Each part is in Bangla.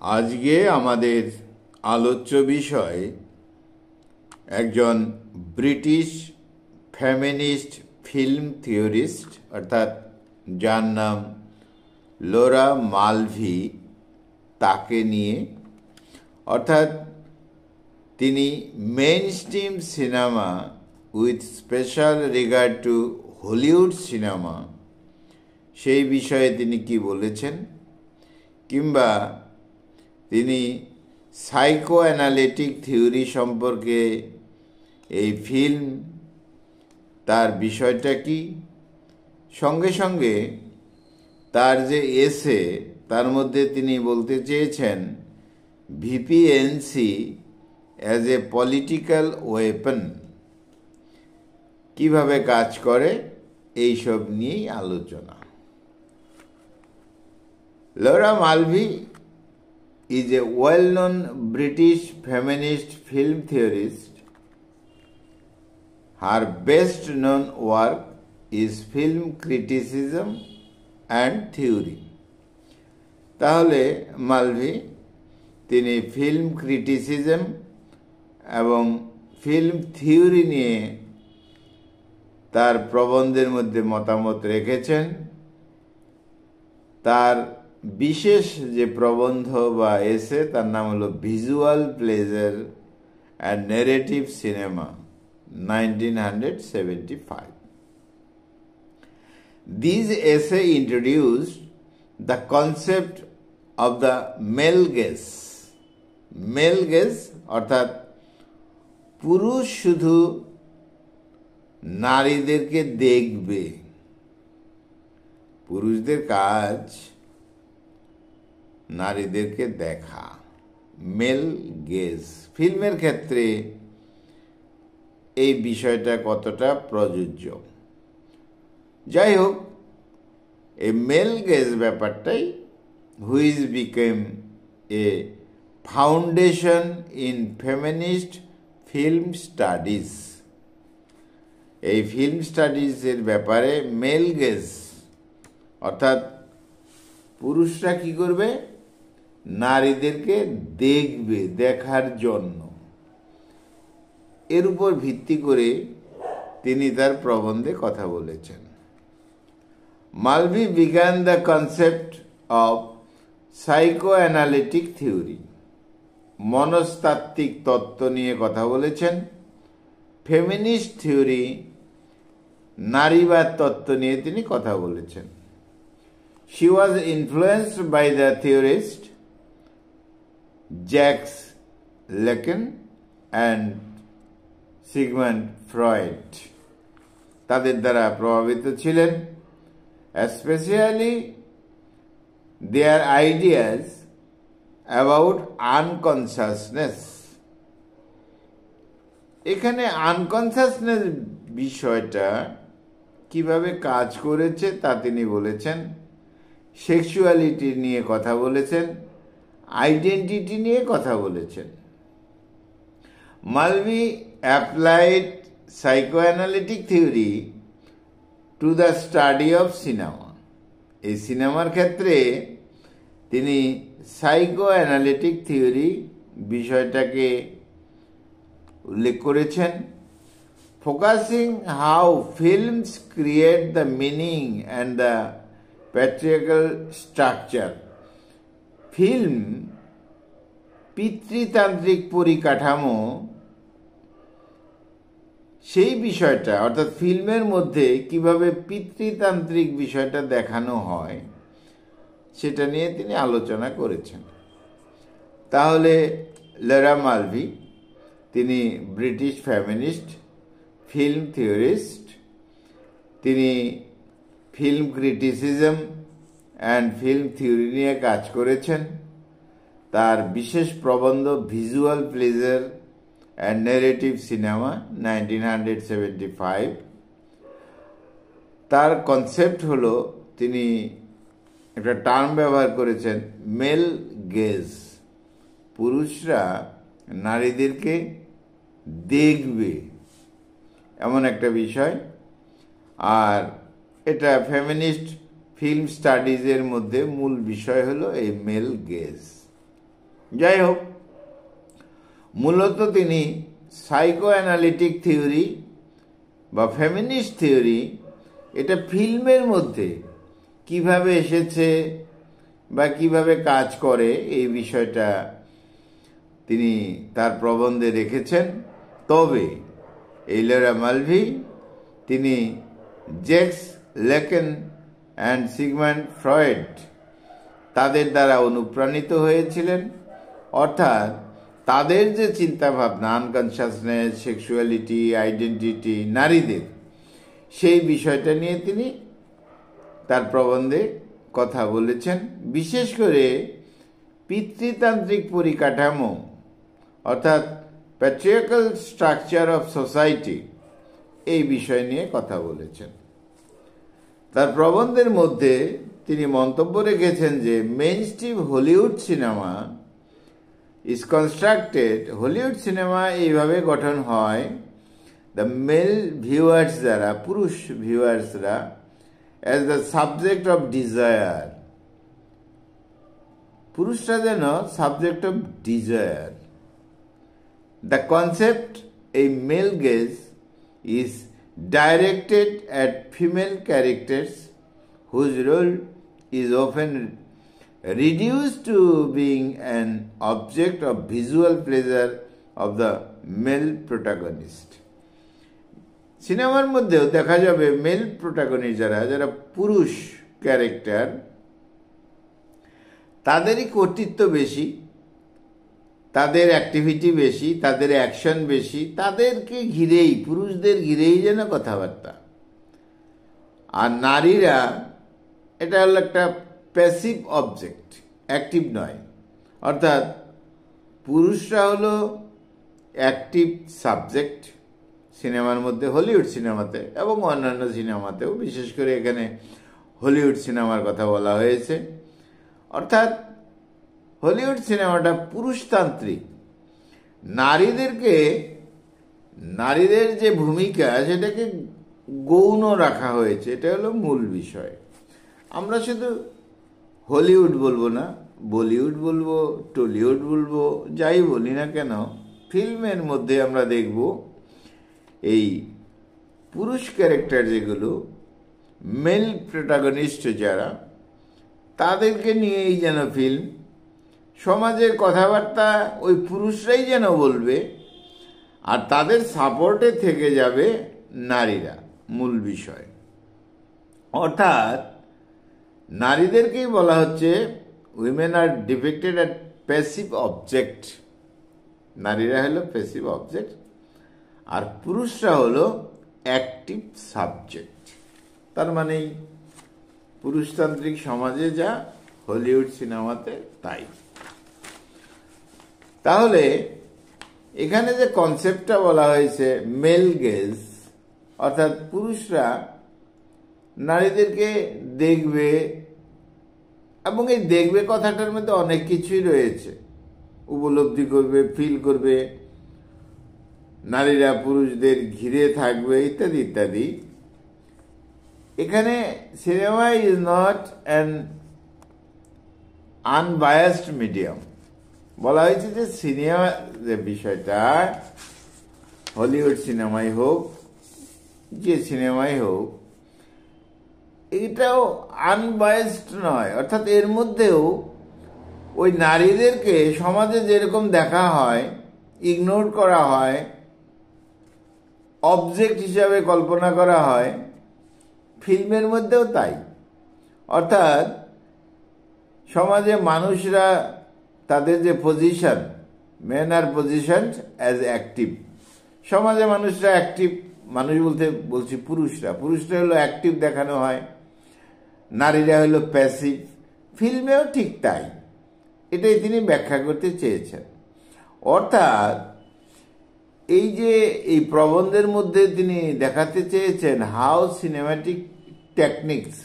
আজকে আমাদের আলোচ্য বিষয় একজন ব্রিটিশ ফেমিনিস্ট ফিল্ম থিওরিস্ট অর্থাৎ যার নাম লোরা মালভি, তাকে নিয়ে। অর্থাৎ তিনি mainstream cinema with special regard to Hollywood cinema সেই বিষয়ে তিনি কি বলেছেন, কিংবা তিনি সাইকো অ্যানালিটিক থিওরি সম্পর্কে এই ফিল্ম তার বিষয়টা কি, সঙ্গে সঙ্গে তার যে এসে তার মধ্যে তিনি বলতে চেয়েছেন ভিপিএনসি অ্যাজ এ পলিটিক্যাল ওয়েপন কিভাবে কাজ করে, এইসব নিয়েই আলোচনা। LORA Malvi is a well-known British feminist film theorist. Her best-known work is film criticism and theory. তাহলে মালভি তিনি ফিল্ম ক্রিটিসিজম এবং ফিল্ম থিওরি নিয়ে তার প্রবন্ধের মধ্যে মতামত রেখেছেন। তার বিশেষ যে প্রবন্ধ বা এসে তার নাম হলো visual pleasure and narrative cinema 1975। These essay introduced the concept of the male gaze. Male gaze অর্থাৎ পুরুষ শুধু নারীদেরকে দেখবে, পুরুষদের কাজ নারীদেরকে দেখা, মেল গেজ। ফিল্মের ক্ষেত্রে এই বিষয়টা কতটা প্রযোজ্য, যাই হোক, এই মেল গেজ ব্যাপারটাই which became A foundation in feminist film studies. এই ফিল্ম স্টাডিজের ব্যাপারে মেল গেজ অর্থাৎ পুরুষরা কি করবে, নারীদেরকে দেখবে, দেখার জন্য, এর উপর ভিত্তি করে তিনি তার প্রবন্ধে কথা বলেছেন। Mulvey began the concept of psychoanalytic theory, মনস্তাত্ত্বিক তত্ত্ব নিয়ে কথা বলেছেন। ফেমিনিস্ট থিওরি, নারীবাদ তত্ত্ব নিয়ে তিনি কথা বলেছেন। She was influenced by the theorist Jacques Lacan and Sigmund Freud. তাদের দ্বারা প্রভাবিত ছিলেন, especially their ideas about unconsciousness. এখানে আনকনসিয়াসনেস বিষয়টা কিভাবে কাজ করেছে তা তিনি বলেছেন। সেক্সুয়ালিটি নিয়ে কথা বলেছেন, আইডেন্টিটি নিয়ে কথা বলেছেন। Mulvey applied psychoanalytic theory to the study of cinema. এই সিনেমার ক্ষেত্রে তিনি সাইকোঅ্যানালিটিক থিওরি বিষয়টাকে উল্লেখ করেছেন। Focusing how films create the meaning and the patriarchal structure. Film পিতৃতান্ত্রিক পরিকাঠামো, সেই বিষয়টা অর্থাৎ ফিল্মের মধ্যে কিভাবে পিতৃতান্ত্রিক বিষয়টা দেখানো হয় সেটা নিয়ে তিনি আলোচনা করেছেন। তাহলে লোরা মালভি তিনি ব্রিটিশ ফেমিনিস্ট ফিল্ম থিওরিস্ট, তিনি film criticism and film theory নিয়ে কাজ করেছেন। তার বিশেষ প্রবন্ধ visual pleasure and narrative cinema 1975। তার কনসেপ্ট হলো, তিনি একটা টার্ম ব্যবহার করেছেন মেল গেজ, পুরুষরা নারীদেরকে দেখবে এমন একটা বিষয়। আর এটা ফেমিনিস্ট ফিল্ম স্টাডিজের মধ্যে মূল বিষয় হলো এই মেল গেজ। যাই হোক, মূলত তিনি সাইকো অ্যানালিটিক থিওরি বা ফেমিনিস্ট থিওরি এটা ফিল্মের মধ্যে কিভাবে এসেছে বা কিভাবে কাজ করে এই বিষয়টা তিনি তার প্রবন্ধে রেখেছেন। তবে এলোরা মালভি তিনি জ্যাক্স ল্যাকেন অ্যান্ড সিগমন্ড ফ্রয়েড তাদের দ্বারা অনুপ্রাণিত হয়েছিলেন, অর্থাৎ তাদের যে চিন্তাভাবনা, আনকনশাসনেস, সেক্সুয়ালিটি, আইডেন্টিটি, নারীদের, সেই বিষয়টা নিয়ে তিনি তার প্রবন্ধে কথা বলেছেন। বিশেষ করে পিতৃতান্ত্রিক পরিকাঠামো অর্থাৎ প্যাট্রিয়ার্কাল স্ট্রাকচার অফ সোসাইটি এই বিষয় নিয়ে কথা বলেছেন। তার প্রবন্ধের মধ্যে তিনি মন্তব্য রেখেছেন যে mainstream Hollywood cinema is constructed, Hollywood cinema এইভাবে গঠন হয়, দ্য মেল ভিউয়ার্স যারা, পুরুষ ভিউয়ার্সরা, as the subject of desire, পুরুষরা যেন subject of desire. The concept এই male gaze is directed at female characters whose role is often reduced to being an object of visual pleasure of the male protagonist. সিনেমার মধ্যেও দেখা যাবে মেল প্রোটাগনিস্ট যারা পুরুষ ক্যারেক্টার, তাদেরই কর্তৃত্ব বেশি, তাদের অ্যাক্টিভিটি বেশি, তাদের অ্যাকশন বেশি, তাদেরকে ঘিরেই, পুরুষদের ঘিরেই যেন কথাবার্তা। আর নারীরা এটা হলো একটা প্যাসিভ অবজেক্ট, অ্যাক্টিভ নয়। অর্থাৎ পুরুষরা হলো অ্যাক্টিভ সাবজেক্ট সিনেমার মধ্যে, হলিউড সিনেমাতে এবং অন্যান্য সিনেমাতেও, বিশেষ করে এখানে হলিউড সিনেমার কথা বলা হয়েছে। অর্থাৎ হলিউড সিনেমাটা পুরুষতান্ত্রিক, নারীদের যে ভূমিকা সেটাকে গৌণ রাখা হয়েছে, এটা হলো মূল বিষয়। আমরা শুধু হলিউড বলবো না, বলিউড বলবো, টলিউড বলবো, যাই বলি না কেন, ফিল্মের মধ্যে আমরা দেখব এই পুরুষ ক্যারেক্টার যেগুলো, মেল প্রোটাগনিস্ট যারা, তাদেরকে নিয়েই যেন ফিল্ম, সমাজের কথাবার্তা ওই পুরুষরাই যেন বলবে, আর তাদের সাপোর্টে থেকে যাবে নারীরা, মূল বিষয়। অর্থাৎ নারীদেরকেই বলা হচ্ছে women are ডিপিক্টেড at passive object, নারীরা হলো প্যাসিভ অবজেক্ট, আর পুরুষরা হলো অ্যাক্টিভ সাবজেক্ট। তার মানে পুরুষতান্ত্রিক সমাজে যা, হলিউড সিনেমাতে তাই। তাহলে এখানে যে কনসেপ্টটা বলা হয়েছে মেল গেজ, অর্থাৎ পুরুষরা নারীদেরকে দেখবে, এবং এই দেখবে কথাটার মধ্যে অনেক কিছুই রয়েছে, উপলব্ধি করবে, ফিল করবে, নারীরা পুরুষদের ঘিরে থাকবে, ইত্যাদি ইত্যাদি। এখানে cinema is not an unbiased medium. বলা হয়েছে যে সিনেমা যে বিষয়টা, হলিউড সিনেমাই হোক, যে সিনেমাই হোক, এটাও আনবায়াসড নয়। অর্থাৎ এর মধ্যেও ওই নারীদেরকে সমাজে যেরকম দেখা হয়, ইগনোর করা হয়, অবজেক্ট হিসাবে কল্পনা করা হয়, ফিল্মের মধ্যেও তাই। অর্থাৎ সমাজে মানুষরা তাদের যে পজিশন, মেন আর পজিশন অ্যাজ অ্যাক্টিভ, সমাজে মানুষরা অ্যাক্টিভ, মানুষ বলতে বলছি পুরুষরা হলো অ্যাক্টিভ দেখানো হয়, নারীরা হলো প্যাসিভ। ফিল্মেও ঠিক তাই, এটাই তিনি ব্যাখ্যা করতে চেয়েছেন। অর্থাৎ এই যে এই প্রবন্ধের মধ্যে তিনি দেখাতে চেয়েছেন হাউ সিনেমাটিক টেকনিক্স,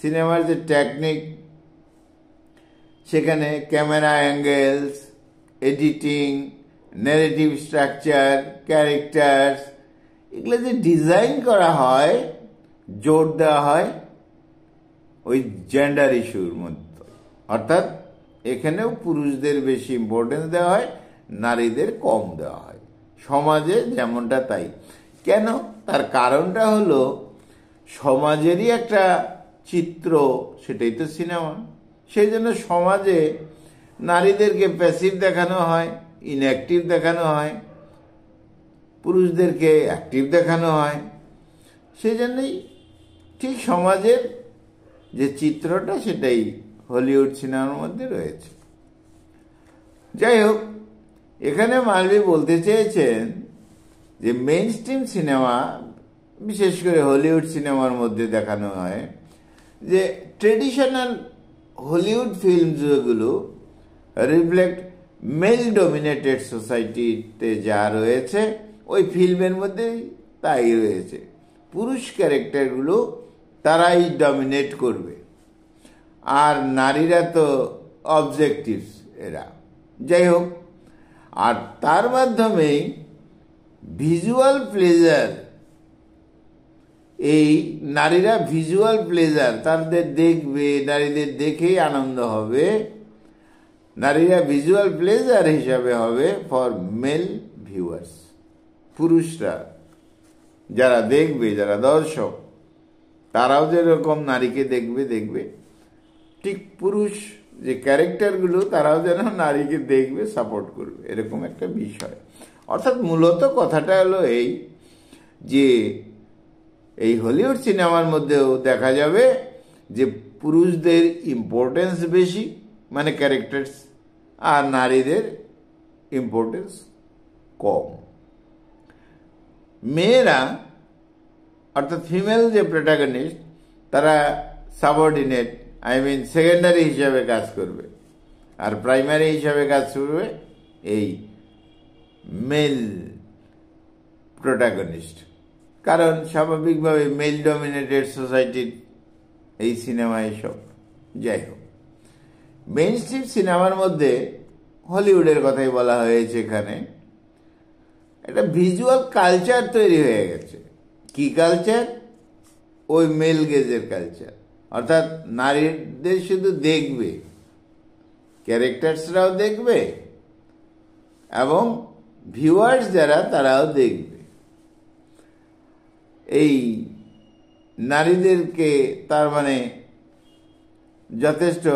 সিনেমার যে টেকনিক, সেখানে camera angles, editing, narrative structure, characters, এগুলো যে ডিজাইন করা হয়, জোর দেওয়া হয় ওই জেন্ডার ইস্যুর মধ্যে, অর্থাৎ এখানেও পুরুষদের বেশি ইম্পর্টেন্স দেওয়া হয়, নারীদের কম দেওয়া হয়, সমাজে যেমনটা তাই। কেন? তার কারণটা হলো সমাজেরই একটা চিত্র, সেটাই তো সিনেমা। সেই জন্য সমাজে নারীদেরকে প্যাসিভ দেখানো হয়, ইনঅ্যাক্টিভ দেখানো হয়, পুরুষদেরকে অ্যাক্টিভ দেখানো হয়। সেই জন্যই ঠিক সমাজের যে চিত্রটা সেটাই হলিউড সিনেমার মধ্যে রয়েছে। যাই হোক, এখানে মালভি বলতে চেয়েছেন যে মেইন স্ট্রিম সিনেমা, বিশেষ করে হলিউড সিনেমার মধ্যে দেখানো হয় যে ট্রেডিশনাল হলিউড ফিল্ম যেগুলো রিফ্লেক্ট মেল ডমিনেটেড সোসাইটিতে যা রয়েছে ওই ফিল্মের মধ্যে তাই রয়েছে। পুরুষ ক্যারেক্টারগুলো তারাই ডমিনেট করবে, আর নারীরা তো অবজেক্টিভস এরা। যাই হোক, আর তার মাধ্যমেই ভিজুয়াল প্লেজার, এই নারীরা ভিজুয়াল প্লেজার, তাদের দেখবে, নারীদের দেখেই আনন্দ হবে, নারীরা ভিজুয়াল প্লেজার হিসাবে হবে ফর মেল ভিউয়ার্স। পুরুষরা যারা দেখবে, যারা দর্শক, তারাও যেরকম নারীকে দেখবে, ঠিক পুরুষ যে ক্যারেক্টারগুলো তারাও যেন নারীকে দেখবে, সাপোর্ট করবে, এরকম একটা বিষয়। অর্থাৎ মূলত কথাটা হলো এই যে এই হলিউড সিনেমার মধ্যেও দেখা যাবে যে পুরুষদের ইম্পর্টেন্স বেশি, মানে ক্যারেক্টার্স, আর নারীদের ইম্পর্টেন্স কম। মেয়েরা অর্থাৎ ফিমেল যে প্রোটাগনিস্ট, তারা সাবঅর্ডিনেট, সেকেন্ডারি হিসাবে কাজ করবে, আর প্রাইমারি হিসাবে কাজ করবে এই মেল প্রোটাগনিস্ট। কারণ স্বাভাবিকভাবে মেল ডমিনেটেড সোসাইটির এই সিনেমা এসব। যাই হোক, মেইন স্ট্রিম সিনেমার মধ্যে হলিউডের কথাই বলা হয়েছে। এখানে একটা ভিজুয়াল কালচার তৈরি হয়ে গেছে। কি কালচার? ওই মেল গেজের কালচার। অর্থাৎ নারীদের শুধু দেখবে, ক্যারেক্টার্সরাও দেখবে, এবং ভিউয়ার্স যারা তারাও দেখবে। এই নারীদেরকে তার মানে যথেষ্ট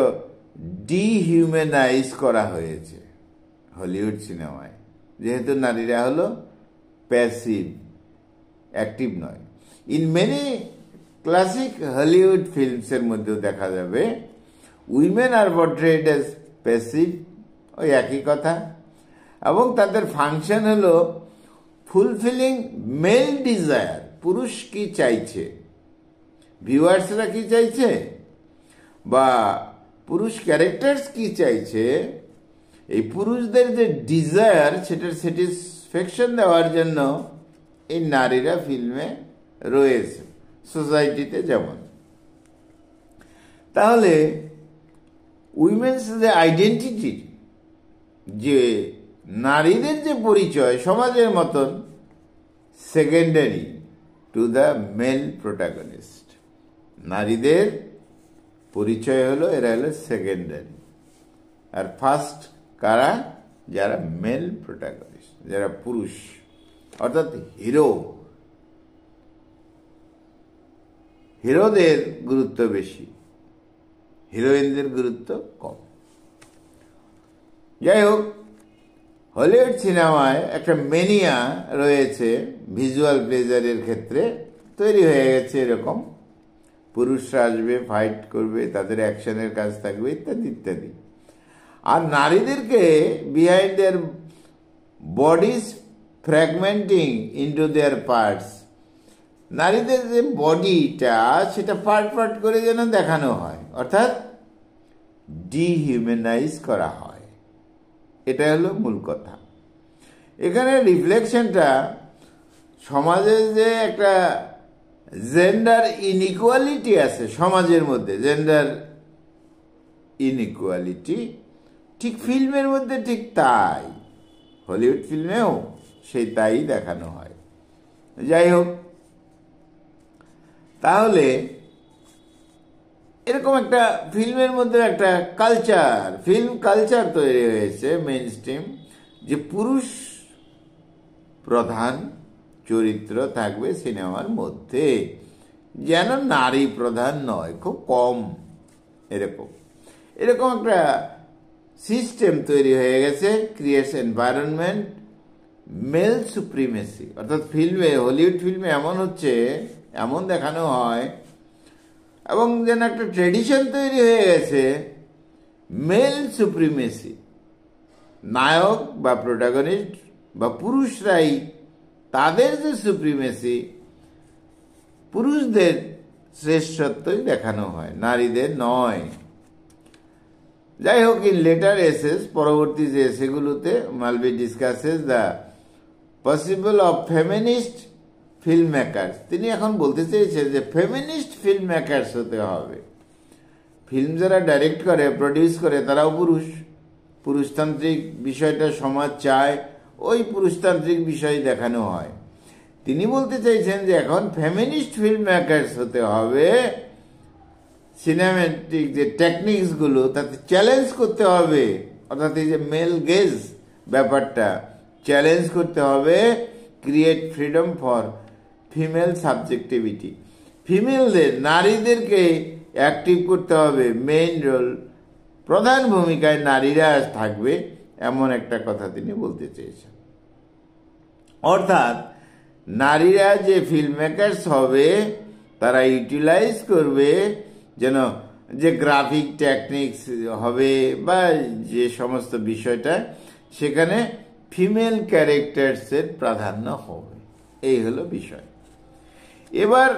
ডিহিউম্যানাইজ করা হয়েছে হলিউড সিনেমায়, যেহেতু নারীরা হলো প্যাসিভ, অ্যাক্টিভ নয়। ইন মেনি ক্লাসিক হলিউড ফিল্মসের মধ্যেও দেখা যাবে উইমেন আর পোর্ট্রেড অ্যাজ প্যাসিভ, ওই একই কথা, এবং তাদের ফাংশন হলো ফুলফিলিং মেল ডিজায়ার। পুরুষ কি চাইছে, ভিউয়ার্সরা কি চাইছে, বা পুরুষ ক্যারেক্টার্স কি চাইছে, এই পুরুষদের যে ডিজায়ার সেটার স্যাটিসফ্যাকশন দেওয়ার জন্য এই নারীরা ফিল্মে রয়েছে, সোসাইটিতে যেমন। তাহলে উইমেন্স যে আইডেন্টিটি, যে নারীদের যে পরিচয় সমাজের মতন secondary to the male protagonist. নারীদের পরিচয় হলো, এরা হলো সেকেন্ডারি, আর ফার্স্ট কারা? যারা মেল প্রোটাগনিস্ট, যারা পুরুষ, অর্থাৎ হিরো। হিরোদের গুরুত্ব বেশি, হিরোইনদের গুরুত্ব কম। যাই হোক, হলিউড সিনেমায় একটা মেনিয়া রয়েছে ভিজুয়াল প্লেজারের ক্ষেত্রে, তৈরি হয়ে গেছে এরকম। পুরুষরা আসবে, ফাইট করবে, তাদের অ্যাকশনের কাজ থাকবে, ইত্যাদি ইত্যাদি। আর নারীদেরকে বিহাইন্ড দেয়ার বডিজ ফ্র্যাগমেন্টিং ইনটু দেয়ার পার্টস, নারীদের যে বডিটা সেটা পার্ট পার্ট করে যেন দেখানো হয়, অর্থাৎ ডিহিউম্যানাইজ করা হয়। এটা হলো মূল কথা। এখানে রিফ্লেকশনটা সমাজে যে একটা জেন্ডার ইনইকুয়ালিটি আছে সমাজের মধ্যে, জেন্ডার ইনইকুয়ালিটি, ঠিক ফিল্মের মধ্যে ঠিক তাই, হলিউড ফিল্মেও সেই তাই দেখানো হয়। যাই হোক, তাহলে এরকম একটা ফিল্মের মধ্যে একটা কালচার, ফিল্ম কালচার তৈরি হয়েছে মেইন স্ট্রিম, যে পুরুষ প্রধান চরিত্র থাকবে সিনেমার মধ্যে, যেন নারী প্রধান নয়, খুব কম। এরকম এরকম একটা সিস্টেম তৈরি হয়ে গেছে, ক্রিয়েটস এনভায়রনমেন্ট মেল সুপ্রিমেসি। অর্থাৎ ফিল্মে, হলিউড ফিল্মে এমন হচ্ছে, এমন দেখানো হয়, এবং যেন একটা ট্রেডিশন তৈরি হয়ে গেছে মেল সুপ্রিমেসি। নায়ক বা প্রোটাগনিস্ট বা পুরুষরাই, তাদের যে সুপ্রিমেসি, পুরুষদের শ্রেষ্ঠত্বই দেখানো হয়, নারীদের নয়। যাই হোক, ইন লেটার এসেস, পরবর্তী যে এসেগুলোতে, Mulvey discusses the possible of feminist filmmakers. তিনি এখন বলতে চেয়েছেন যে ফেমিনিস্ট ফিল্ম মেকার্স হতে হবে। ফিল্ম যারা ডাইরেক্ট করে, প্রডিউস করে, তারাও পুরুষ। পুরুষতান্ত্রিক বিষয়টা সমাজ চায়, ওই পুরুষতান্ত্রিক বিষয় দেখানো হয়। তিনি বলতে চাইছেন যে এখন ফেমিনিস্ট ফিল্ম মেকার্স হতে হবে। সিনেমেটিক যে টেকনিক্সগুলো, তাতে চ্যালেঞ্জ করতে হবে, অর্থাৎ এই যে মেল গেজ ব্যাপারটা চ্যালেঞ্জ করতে হবে। Create freedom for female subjectivity, ফিমেলদের, নারীদেরকে অ্যাক্টিভ করতে হবে। মেইন রোল, প্রধান ভূমিকায় নারীরা থাকবে, এমন একটা কথা তিনি বলতে চেয়েছেন। অর্থাৎ নারীরা যে ফিল্ম মেকার্স হবে, তারা ইউটিলাইজ করবে যেন যে গ্রাফিক টেকনিক্স হবে বা যে সমস্ত বিষয়টা, সেখানে ফিমেল ক্যারেক্টার্সের প্রাধান্য হবে। এই হলো বিষয়। এবার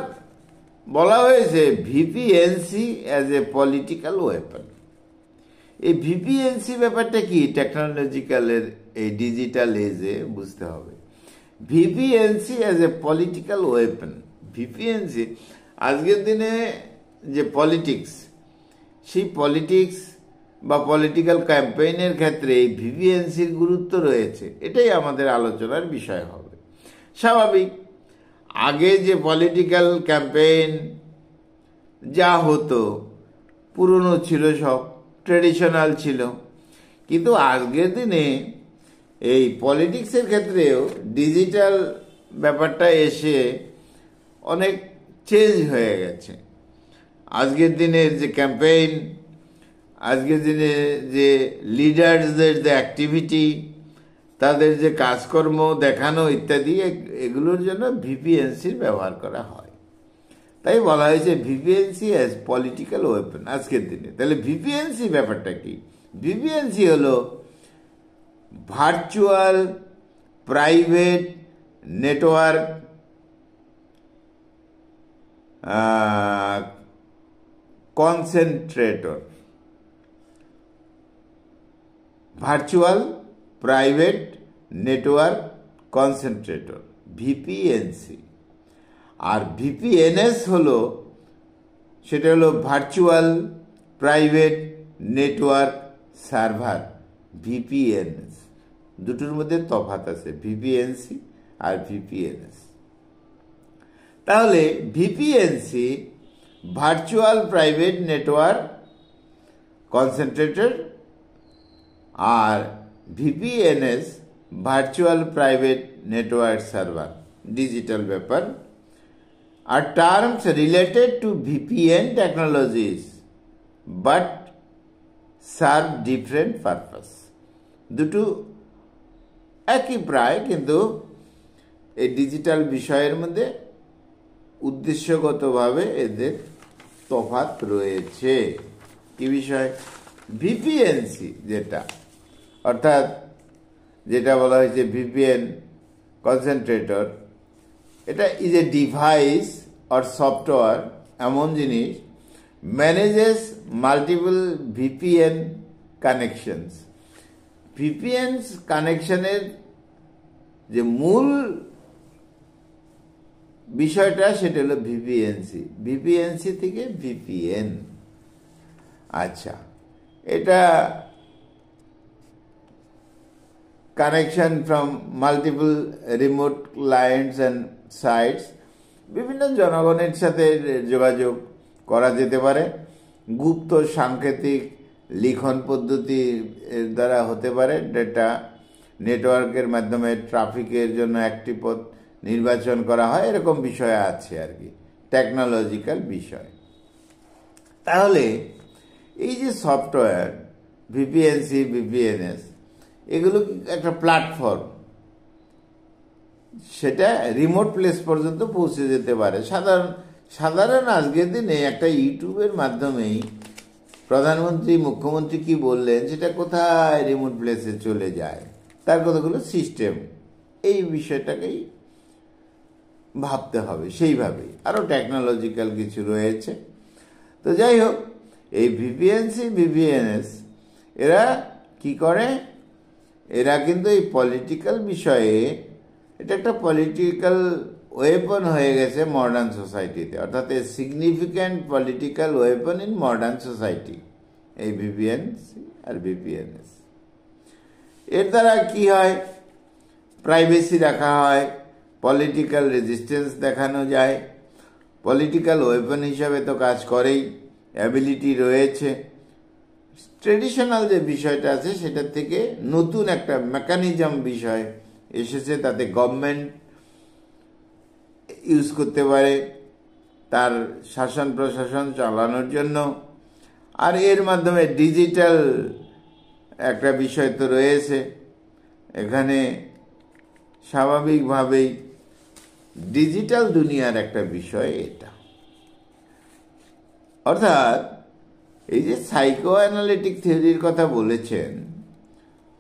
বলা হয়েছে ভিপিএনসি অ্যাজ এ পলিটিক্যাল ওয়েপন। এই ভিপিএনসি ব্যাপারটা কি, টেকনোলজিক্যালের এই ডিজিটাল এজে বুঝতে হবে। ভিপিএনসি অ্যাজ এ পলিটিক্যাল ওয়েপন। ভিপিএনসি আজকের দিনে যে পলিটিক্স, সেই পলিটিক্স বা পলিটিক্যাল ক্যাম্পেইনের ক্ষেত্রে এই ভিপিএনসির গুরুত্ব রয়েছে। এটাই আমাদের আলোচনার বিষয় হবে। স্বাভাবিক, আগে যে পলিটিক্যাল ক্যাম্পেইন যা হতো পুরনো ছিল, সব ট্রেডিশনাল ছিল, কিন্তু আজকের দিনে এই পলিটিক্সের ক্ষেত্রেও ডিজিটাল ব্যাপারটা এসে অনেক চেঞ্জ হয়ে গেছে। আজকের দিনের যে ক্যাম্পেইন, আজকের দিনে যে লিডার্সদের যে অ্যাক্টিভিটি, তাদের যে কাজকর্ম দেখানো ইত্যাদি, এগুলোর জন্য ভিপিএনসির ব্যবহার করা হয়। তাই বলা হয়েছে ভিপিএনসি অ্যাজ পলিটিক্যাল ওয়েপন আজকের দিনে। তাহলে ভিপিএনসি ব্যাপারটা কি? ভিপিএনসি হলো virtual private network concentrator. Virtual private network concentrator, VPNC. আর ভিপিএনএস হলো, সেটা হলো virtual private network server, VPNS. দুটোর মধ্যে তফাৎ আছে, ভিপিএনসি আর ভিপিএনএস। তাহলে VPNC virtual private network concentrator, আর VPNS virtual private network server, digital ব্যাপার, are terms related to VPN technologies but serve different purpose. দুটো একই প্রায়, কিন্তু এই ডিজিটাল বিষয়ের মধ্যে উদ্দেশ্যগতভাবে এদের তফাৎ রয়েছে। কি বিষয়? ভিপিএনসি যেটা, অর্থাৎ যেটা বলা হয়েছে ভিপিএন কনসেন্ট্রেটর, এটা is a device or software, এমন জিনিস manages multiple VPN connections. VPN কানেকশনের যে মূল বিষয়টা, সেটা হলো ভিপিএনসি। ভিপিএনসি থেকে ভিপিএন। আচ্ছা, এটা connection from multiple remote clients and sites, বিভিন্ন জনগণের সাথে যোগাযোগ করা যেতে পারে, গুপ্ত সাংকেতিক লিখন পদ্ধতির দ্বারা হতে পারে, ডেটা নেটওয়ার্কের মাধ্যমে ট্রাফিকের জন্য একটি পথ নির্বাচন করা হয়, এরকম বিষয় আছে আর কি, টেকনোলজিক্যাল বিষয়। তাহলে এই যে সফটওয়্যার ভিপিএনসি, ভিপিএনএস, এগুলো একটা প্ল্যাটফর্ম, সেটা রিমোট প্লেস পর্যন্ত পৌঁছে যেতে পারে। সাধারণ আজকের দিনে একটা ইউটিউবের মাধ্যমেই প্রধানমন্ত্রী, মুখ্যমন্ত্রী কি বললেন সেটা কোথায় রিমোট প্লেসে চলে যায়, তার কতগুলো সিস্টেম, এই বিষয়টাকেই ভাবতে হবে। সেইভাবেই আরও টেকনোলজিক্যাল কিছু রয়েছে। তো যাই হোক, এই ভিপিএনসি, ভিপিএনএস এরা কি করে, এরা কিন্তু এই পলিটিক্যাল বিষয়ে, এটা একটা পলিটিক্যাল ওয়েপন হয়ে গেছে মডার্ন সোসাইটিতে, অর্থাৎ a significant political weapon in modern society, এই ভিপিএনসি আর ভিপিএনএস। এর দ্বারা কি হয়, প্রাইভেসি রাখা হয়, পলিটিক্যাল রেজিস্ট্যান্স দেখানো যায়, পলিটিক্যাল ওয়েপন হিসাবে তো কাজ করেই, অ্যাবিলিটি রয়েছে। ট্রেডিশনাল যে বিষয়টা আছে সেটার থেকে নতুন একটা মেকানিজম বিষয় এসেছে, তাতে গভর্নমেন্ট ইউজ করতে পারে তার শাসন প্রশাসন চালানোর জন্য। আর এর মাধ্যমে ডিজিটাল একটা বিষয় তো রয়েছে এখানে, স্বাভাবিকভাবেই ডিজিটাল দুনিয়ার একটা বিষয় এটা। অর্থাৎ এই যে সাইকো অ্যানালিটিক থিওরির কথা বলেছেন,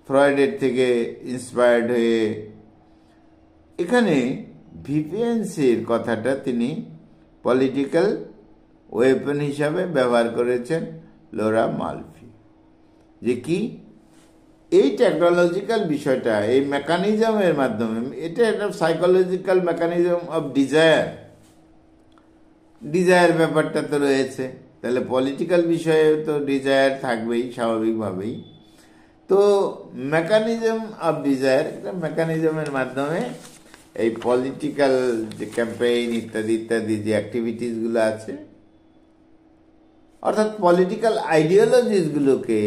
ফ্রয়েডের থেকে ইন্সপায়ার্ড হয়ে, এখানে ভিপিএনসির কথাটা তিনি পলিটিক্যাল ওয়েপন হিসাবে ব্যবহার করেছেন লোরা মালফি। যে কি এই টেকনোলজিক্যাল বিষয়টা, এই মেকানিজমের মাধ্যমে, এটা একটা সাইকোলজিক্যাল মেকানিজম অফ ডিজায়ার ব্যাপারটা তো রয়েছে, তাহলে পলিটিক্যাল বিষয়ে তো ডিজায়ার থাকবেই স্বাভাবিকভাবেই। তো মেকানিজম অফ ডিজায়ার, একটা মেকানিজমের মাধ্যমে এই পলিটিক্যাল যে ক্যাম্পেইন ইত্যাদি ইত্যাদি যে অ্যাক্টিভিটিসগুলো আছে, অর্থাৎ পলিটিক্যাল আইডিওলজিসগুলোকে,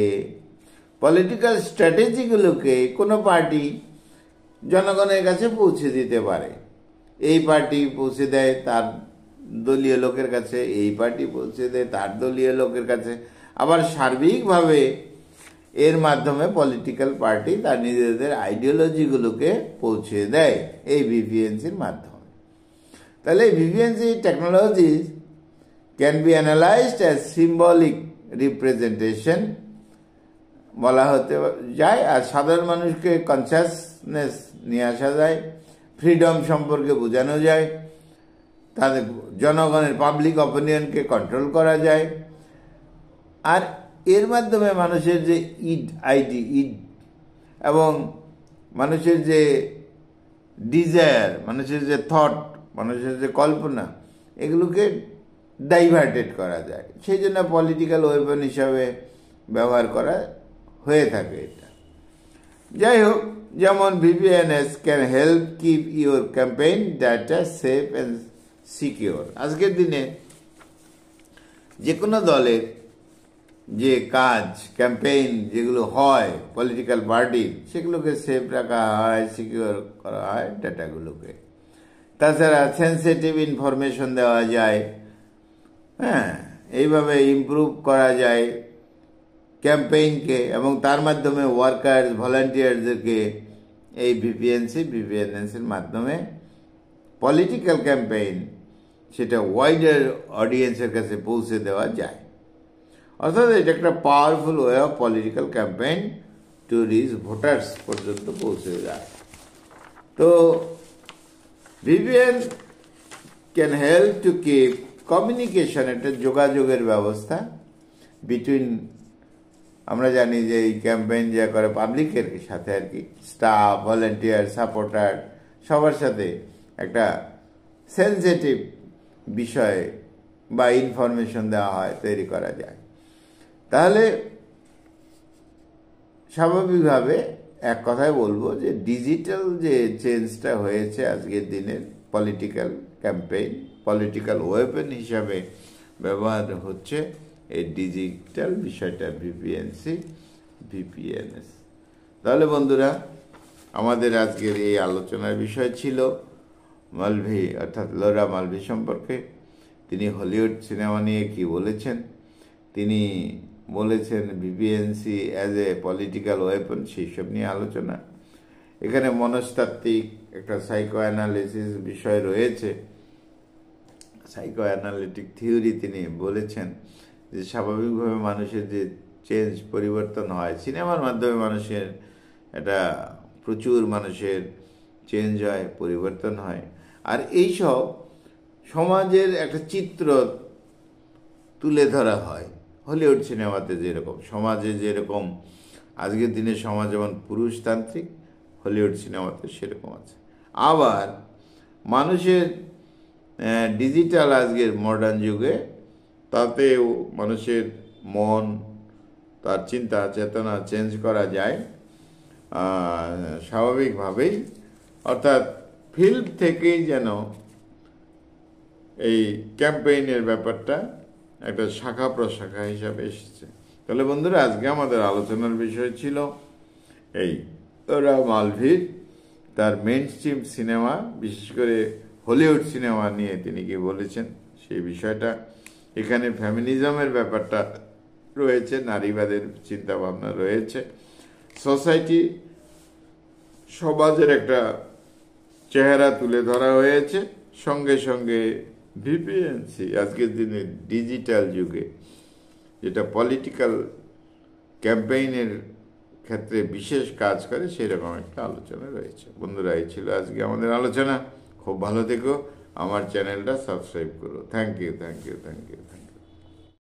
পলিটিক্যাল স্ট্র্যাটেজিগুলোকে কোনো পার্টি জনগণের কাছে পৌঁছে দিতে পারে। এই পার্টি পৌঁছে দেয় তার দলীয় লোকের কাছে, এই পার্টি পৌঁছে দেয় তার দলীয় লোকের কাছে, আবার সার্বিকভাবে এর মাধ্যমে পলিটিক্যাল পার্টি তার নিজেদের আইডিওলজিগুলোকে পৌঁছে দেয় এই ভিপিএনসির মাধ্যমে। তাহলে এই VPNC technologies can be analysed as symbolic representation বলা হতে যায়, আর সাধারণ মানুষকে কনসাসনেস নিয়ে আসা যায়, ফ্রিডম সম্পর্কে বোঝানো যায়, তাদের জনগণের পাবলিক অপিনিয়নকে কন্ট্রোল করা যায়। আর এর মাধ্যমে মানুষের যে ইড এবং মানুষের যে ডিজায়ার, মানুষের যে থট, মানুষের যে কল্পনা, এগুলোকে ডাইভার্টেড করা যায়। সেই জন্য পলিটিক্যাল ওয়েপন হিসাবে ব্যবহার করা হয়ে থাকে এটা। যাই হোক, যেমন VPNS can help keep your campaign data safe and secure. আজকের দিনে যে কোনো দলের যে কাজ, ক্যাম্পেইন যেগুলো হয় পলিটিক্যাল পার্টির, সেগুলোকে সেফ রাখা হয়, সিকিউর করা হয় ডাটাগুলোকে। তাছাড়া সেন্সিটিভ ইনফরমেশন দেওয়া যায়, হ্যাঁ, এইভাবে ইমপ্রুভ করা যায় ক্যাম্পেইনকে, এবং তার মাধ্যমে ওয়ার্কার ভলান্টিয়ারদেরকে এই ভিপিএনসির মাধ্যমে পলিটিক্যাল ক্যাম্পেইন সেটা ওয়াইডার অডিয়েন্সের কাছে পৌঁছে দেওয়া যায়। অর্থাৎ এটা একটা powerful way of political campaign to reach voters পর্যন্ত পৌঁছে যায়। তো VPN can help to keep communication, একটা যোগাযোগের ব্যবস্থা বিটুইন, আমরা জানি যে এই ক্যাম্পেইন যা করে পাবলিকের সাথে আর কি, স্টাফ, ভলান্টিয়ার, সাপোর্টার, সবার সাথে একটা সেন্সিটিভ বিষয় বা ইনফরমেশন দেওয়া হয়, তৈরি করা যায়। তাহলে স্বাভাবিকভাবে এক কথায় বলবো যে ডিজিটাল যে চেঞ্জটা হয়েছে আজকের দিনের পলিটিক্যাল ক্যাম্পেইন, পলিটিক্যাল ওয়েপন হিসাবে ব্যবহার হচ্ছে এই ডিজিটাল বিষয়টা ভিপিএনসি, ভিপিএনএস। তাহলে বন্ধুরা, আমাদের আজকের এই আলোচনার বিষয় ছিল মালভি অর্থাৎ লরা মালভি সম্পর্কে। তিনি হলিউড সিনেমা নিয়ে কি বলেছেন। তিনি বলেছেন ভিপিএনসি অ্যাজ এ পলিটিক্যাল ওয়েপন, সেই সব নিয়ে আলোচনা। এখানে মনস্তাত্ত্বিক একটা সাইকো অ্যানালিসিস বিষয় রয়েছে, সাইকো অ্যানালিটিক থিওরি। তিনি বলেছেন যে স্বাভাবিকভাবে মানুষের যে চেঞ্জ, পরিবর্তন হয়, সিনেমার মাধ্যমে মানুষের এটা প্রচুর মানুষের চেঞ্জ হয়, পরিবর্তন হয়। আর এইসব সমাজের একটা চিত্র তুলে ধরা হয় হলিউড সিনেমাতে। যেরকম সমাজে যেরকম আজকের দিনে সমাজ যেমন পুরুষতান্ত্রিক, হলিউড সিনেমাতে সেরকম আছে। আবার মানুষের ডিজিটাল আজকের মডার্ন যুগে, তাতেও মানুষের মন, তার চিন্তা চেতনা চেঞ্জ করা যায় স্বাভাবিকভাবেই। অর্থাৎ ফিল্ড থেকেই যেন এই ক্যাম্পেইনের ব্যাপারটা একটা শাখা প্রশাখা হিসাবে এসেছে। তাহলে বন্ধুরা, আজকে আমাদের আলোচনার বিষয় ছিল এই লরা মালভির তার মেইন স্ট্রিম সিনেমা, বিশেষ করে হলিউড সিনেমা নিয়ে তিনি কি বলেছেন সেই বিষয়টা। এখানে ফ্যামিনিজমের ব্যাপারটা রয়েছে, নারীবাদের চিন্তাভাবনা রয়েছে, সোসাইটি, সমাজের একটা চেহারা তুলে ধরা হয়েছে। সঙ্গে সঙ্গে ভিপিএনসি আজকের দিনে ডিজিটাল যুগে যেটা পলিটিক্যাল ক্যাম্পেইনের ক্ষেত্রে বিশেষ কাজ করে, সেরকম একটা আলোচনা রয়েছে। বন্ধুরা, এই ছিল আজকে আমাদের আলোচনা। খুব ভালো থেকো, আমার চ্যানেলটা সাবস্ক্রাইব করো। Thank you, thank you, thank you, thank you.